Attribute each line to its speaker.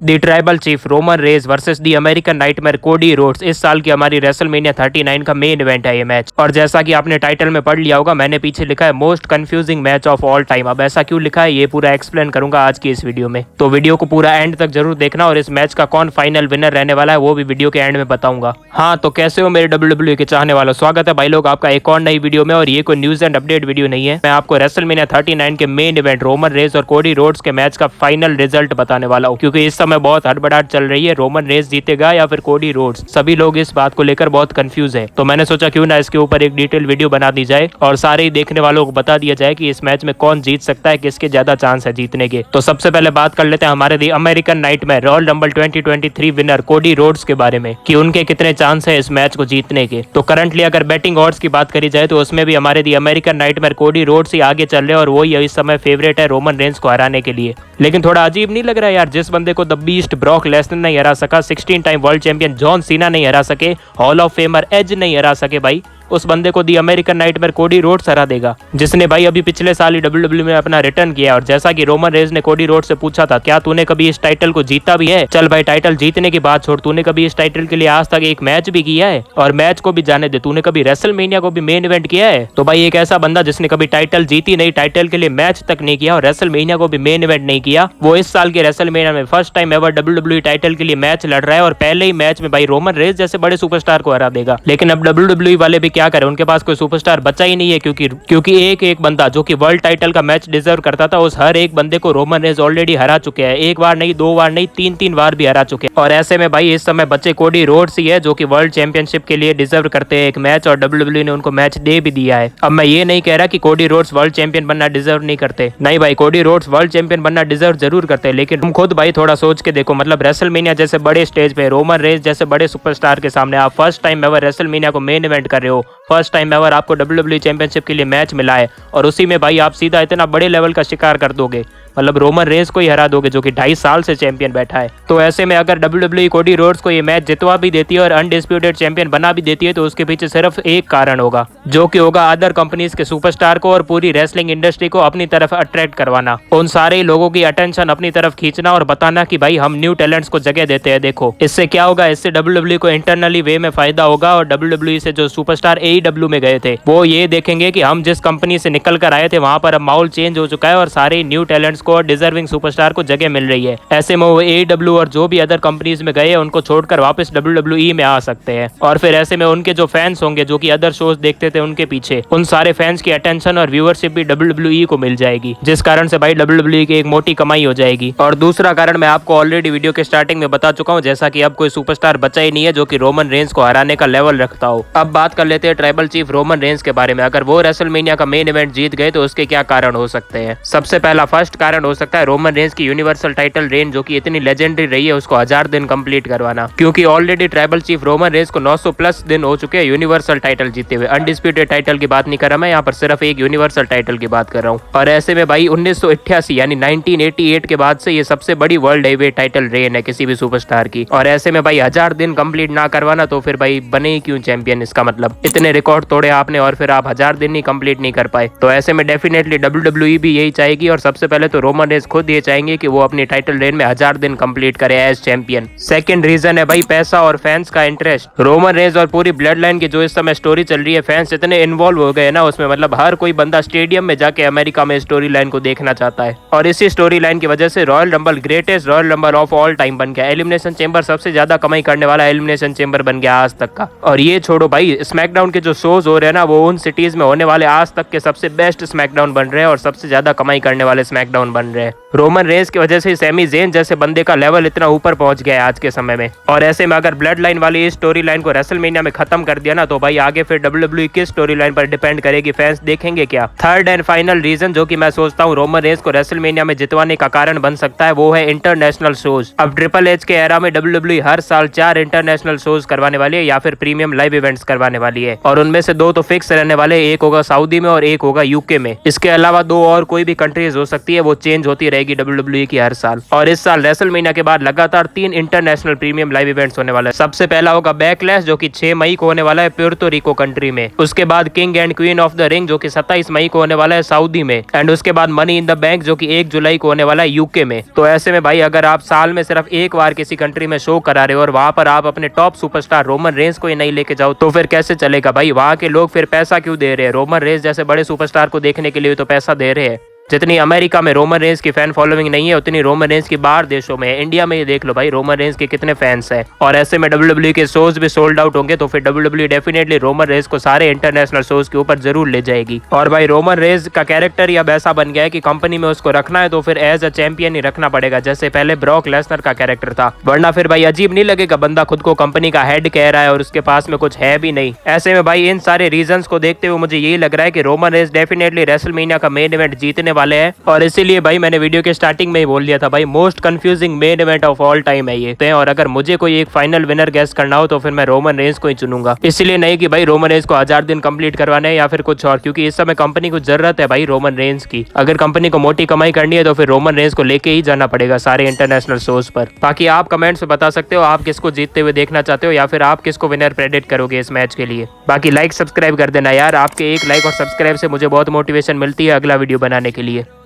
Speaker 1: The tribal chief Roman Reigns versus the American nightmare Cody Rhodes इस साल की हमारी रेसलमेनिया 39 का मेन इवेंट है ये मैच। और जैसा कि आपने टाइटल में पढ़ लिया होगा, मैंने पीछे लिखा है most confusing match of all time. अब ऐसा क्यों लिखा है ये पूरा एक्सप्लेन करूंगा आज की इस वीडियो में, तो वीडियो को पूरा एंड तक जरूर देखना। और इस मैच का कौन फाइनल विनर रहने वाला है वो भी वीडियो के एंड में बताऊंगा। हाँ, तो कैसे हो मेरे WWE के चाहने वालों, स्वागत है भाई लोग आपका एक और नई वीडियो में। और ये कोई न्यूज एंड अपडेट वीडियो नहीं है, मैं आपको रेसलमेनिया 39 के मेन इवेंट रोमन रेज और कोडी रोड्स के मैच का फाइनल रिजल्ट बताने वाला हूँ। क्योंकि इस समय बहुत हड़बड़ाहट चल रही है, रोमन रेज जीतेगा या फिर कोडी रोड्स, सभी लोग इस बात को लेकर बहुत कंफ्यूज है। तो मैंने सोचा क्यों ना इसके ऊपर एक डिटेल वीडियो बना दी जाए और सारे ही देखने वालों को बता दिया जाए कि इस मैच में कौन जीत सकता है, किसके ज्यादा चांस है जीतने के। तो सबसे पहले बात कर लेते हैं हमारे the American Nightmare Royal Rumble 2023 winner Cody Rhodes के बारे में कि उनके कितने चांस है इस मैच को जीतने के। तो करंटली अगर बैटिंग ऑड्स की बात करी जाए तो उसमें भी हमारे the American nightmare Cody roads ही आगे चल रहे हैं और वो ही इस समय फेवरेट है रोमन रेंज को हराने के लिए। लेकिन थोड़ा अजीब नहीं लग रहा है यार, जिस बंदे को द बीस्ट ब्रॉक लेसनर नहीं हरा सका, 16 time world champion John Cena नहीं हरा सके, हॉल ऑफ फेमर एज नहीं हरा सके, भाई उस बंदे को दी अमेरिकन नाइटमेयर कोडी रोड्स हरा देगा, जिसने भाई अभी पिछले साल ही WWE में अपना रिटर्न किया। और जैसा कि रोमन रेज ने कोडी रोड्स से पूछा था, क्या तूने कभी इस टाइटल को जीता भी है? चल भाई, टाइटल जीतने की बात छोड़, तूने कभी इस टाइटल के लिए आज तक एक मैच भी किया है? और मैच को भी जाने दे, तूने कभी रेसलमेनिया को भी मेन इवेंट किया है? तो भाई एक ऐसा बंदा जिसने कभी टाइटल जीती नहीं, टाइटल के लिए मैच तक नहीं किया और रेसलमेनिया को भी मेन इवेंट नहीं किया, वो इस साल के रेसलमेनिया में first time ever WWE title के लिए मैच लड़ रहा है और पहले ही मैच में भाई रोमन रेज जैसे बड़े सुपरस्टार को हरा देगा। लेकिन अब WWE वाले भी क्या करें, उनके पास सुपरस्टार बचा ही नहीं है। क्योंकि एक बंदा जो कि वर्ल्ड टाइटल का मैच डिजर्व करता था, उस हर एक बंदे को रोमन रेज ऑलरेडी हरा चुके हैं। एक बार नहीं, दो बार नहीं, तीन बार भी हरा चुके हैं। और ऐसे में भाई इस समय बच्चे कोडी रोड्स ही है जो कि वर्ल्ड चैंपियनशिप के लिए डिजर्व करते हैं एक मैच, और WWE ने उनको मैच दे भी दिया है। अब मैं ये नहीं कह रहा कि कोडी रोड्स वर्ल्ड चैंपियन बनना डिजर्व नहीं करते, नहीं भाई, कोडी रोड्स वर्ल्ड चैंपियन बनना डिजर्व जरूर करते हैं। लेकिन तुम खुद भाई थोड़ा सोच के देखो, मतलब रेसलमेनिया जैसे बड़े स्टेज पे रोमन रेज जैसे बड़े सुपरस्टार के सामने आप फर्स्ट टाइम एवर रेसलमेनिया को मेन इवेंट कर रहे हो, फर्स्ट टाइम एवर आपको WWE चैंपियनशिप के लिए मैच मिला है, और उसी में भाई आप सीधा इतना बड़े लेवल का शिकार कर दोगे, मतलब रोमन रेज को ही हरा दोगे जो कि 2.5 साल से चैंपियन बैठा है। तो ऐसे में अगर WWE कोडी रोड्स को ये मैच जितवा भी देती है और अनडिस्प्यूटेड चैंपियन बना भी देती है, तो उसके पीछे सिर्फ एक कारण होगा, जो कि होगा अदर कंपनीज के सुपरस्टार को और पूरी रेसलिंग इंडस्ट्री को अपनी तरफ अट्रैक्ट करवाना, उन सारे लोगों की अटेंशन अपनी तरफ खींचना और बताना कि भाई हम न्यू टैलेंट्स को जगह देते हैं। देखो इससे क्या होगा, इससे WWE को इंटरनली वे में फायदा होगा और WWE से जो सुपरस्टार AEW में गए थे वो ये देखेंगे कि हम जिस कंपनी से निकल कर आए थे वहां पर अब माहौल चेंज हो चुका है और सारे न्यू टैलेंट्स को और डिजर्विंग सुपरस्टार को जगह मिल रही है। ऐसे में वो AEW और जो भी अदर कंपनीज में गए हैं उनको छोड़कर वापस WWE में आ सकते हैं। और फिर ऐसे में उनके जो फैंस होंगे जो कि अदर शोज देखते थे उनके पीछे, उन सारे फैंस की अटेंशन और व्यूअरशिप भी WWE को मिल जाएगी, जिस कारण से भाई WWE की एक मोटी कमाई हो जाएगी। और दूसरा कारण मैं आपको ऑलरेडी वीडियो के स्टार्टिंग में बता चुका हूँ, जैसा कि अब कोई सुपरस्टार बचा ही नहीं है जो कि रोमन रेंज को हराने का लेवल रखता हो। अब बात कर लेते हैं ट्राइबल चीफ रोमन रेंज के बारे में। अगर वो रेसलमेनिया का मेन इवेंट जीत गए तो उसके क्या कारण हो सकते हैं। सबसे पहला फर्स्ट कारण हो सकता है रोमन रेंज की यूनिवर्सल टाइटल रेन जो कि इतनी लेजेंडरी रही है उसको 1000 दिन कंप्लीट करवाना। क्योंकि already tribal chief Roman Reigns को 900 प्लस दिन हो चुके हैं यूनिवर्सल टाइटल जीते हुए। अनडिस्प्यूटेड टाइटल की बात नहीं कर रहा मैं यहाँ पर, सिर्फ एक यूनिवर्सल टाइटल की बात कर रहा हूँ। और ऐसे में भाई 1988 यानी 1988 के बाद से ये सबसे बड़ी वर्ल्ड हेवीवेट टाइटल रेन है किसी भी सुपरस्टार की। और ऐसे में भाई 1000 दिन कंप्लीट ना करवाना तो फिर भाई बने ही क्यों चैंपियन, इसका मतलब इतने रिकॉर्ड तोड़े आपने और फिर आप 1000 दिन ही कंप्लीट नहीं कर पाए। तो ऐसे में डेफिनेटली WWE भी यही चाहेगी और सबसे पहले तो रोमन रेंज खुद ये चाहेंगे कि वो अपनी टाइटल रेन में 1000 दिन कंप्लीट करे एज चैंपियन। सेकंड रीजन है भाई पैसा और फैंस का इंटरेस्ट। रोमन रेंज और पूरी ब्लड लाइन की जो इस समय स्टोरी चल रही है, फैंस इतने इन्वॉल्व हो गए ना उसमें, मतलब हर कोई बंदा स्टेडियम में जाके अमेरिका में स्टोरी लाइन को देखना चाहता है। और इसी स्टोरी लाइन की वजह से royal rumble greatest royal rumble of all time बन गया। एलिमिनेशन चेंबर सबसे ज्यादा कमाई करने वाला एलिमिनेशन चेंबर बन गया आज तक का। और ये छोड़ो भाई, स्मैकडाउन के जो शोज हो रहे हैं ना वो उन सिटीज में होने वाले आज तक के सबसे बेस्ट स्मैकडाउन बन रहे हैं और सबसे ज्यादा कमाई करने वाले स्मैकडाउन बन रहे हैं। रोमन रेंज की वजह से सैमी ज़ेन जैसे बंदे का लेवल इतना ऊपर पहुंच गया है आज के समय में। और ऐसे में अगर ब्लड लाइन वाली इस स्टोरी लाइन को रेसलमेनिया में खत्म कर दिया ना तो भाई आगे फिर WWE किस स्टोरी लाइन पर डिपेंड करेगी, फैंस देखेंगे क्या। थर्ड एंड फाइनल रीजन जो कि मैं सोचता हूँ रोमन रेंज को रेसलमेनिया में जितवाने का कारण बन सकता है वो है इंटरनेशनल शोज। अब ट्रिपल एच के एरा में WWE हर साल 4 इंटरनेशनल शोज करवाने वाली है या फिर प्रीमियम लाइव इवेंट्स करवाने वाली है, और उनमें से 2 तो फिक्स रहने वाले, एक होगा सऊदी में और एक होगा UK में। इसके अलावा 2 और कोई भी कंट्रीज हो सकती है, वो चेंज होती रहेगी WWE की हर साल। और इस साल रेसलमेनिया के बाद लगातार 3 इंटरनेशनल प्रीमियम लाइव इवेंट्स होने वाला है। सबसे पहला होगा बैकलैश जो कि 6 मई को होने वाला है प्यूर्तो रिको कंट्री में। उसके बाद king and queen of the ring जो कि 27 मई को होने वाला है सऊदी में। एंड उसके बाद मनी इन द बैंक जो कि 1 जुलाई को होने वाला है यूके में। तो ऐसे में भाई अगर आप साल में सिर्फ एक बार किसी कंट्री में शो करा रहे हो और वहां पर आप अपने टॉप सुपरस्टार रोमन रेंस को ही नहीं लेके जाओ तो फिर कैसे चलेगा भाई। वहां के लोग फिर पैसा क्यों दे रहे हैं। रोमन रेंस जैसे बड़े सुपरस्टार को देखने के लिए तो पैसा दे रहे हैं। जितनी अमेरिका में रोमन रेंस की फैन फॉलोइंग नहीं है उतनी रोमन रेंस की बाहर देशों में है। इंडिया में ये देख लो भाई रोमन रेंस के कितने फैंस हैं। और ऐसे में WWE के शोज भी सोल्ड आउट होंगे तो फिर WWE डेफिनेटली रोमन रेंस को सारे इंटरनेशनल शोज के ऊपर जरूर ले जाएगी। और भाई रोमन रेंस का कैरेक्टर ही अब ऐसा बन गया है कि कंपनी में उसको रखना है तो फिर एज अ चैंपियन ही रखना पड़ेगा जैसे पहले ब्रॉक लेसनर का कैरेक्टर था। वरना फिर भाई अजीब नहीं लगेगा बंदा खुद को कंपनी का हेड कह रहा है और उसके पास में कुछ है भी नहीं। ऐसे में भाई इन सारे रीजंस को देखते हुए मुझे यही लग रहा है कि रोमन रेंस डेफिनेटली रेसलमेनिया का मेन इवेंट जीतने वाले हैं। और इसीलिए भाई मैंने वीडियो के स्टार्टिंग में ही बोल दिया था भाई most confusing main event of all time है ये। और अगर मुझे कोई एक फाइनल विनर गेस करना हो तो फिर मैं रोमन रेंस को ही चुनूंगा। इसलिए नहीं कि भाई रोमन रेंस को 1000 दिन कंप्लीट करवाने या फिर कुछ और, क्योंकि इस समय कंपनी को जरूरत है भाई रोमन रेंस की। अगर कंपनी को मोटी कमाई करनी है तो फिर रोमन रेंस को लेके ही जाना पड़ेगा सारे इंटरनेशनल शोज पर। बाकी आप कमेंट्स में बता सकते हो आप किसको जीतते हुए देखना चाहते हो या फिर आप किसको विनर प्रेडिक्ट करोगे इस मैच के लिए। बाकी लाइक सब्सक्राइब कर देना यार, आपके एक लाइक और सब्सक्राइब से मुझे बहुत मोटिवेशन मिलती है अगला वीडियो बनाने के लिए।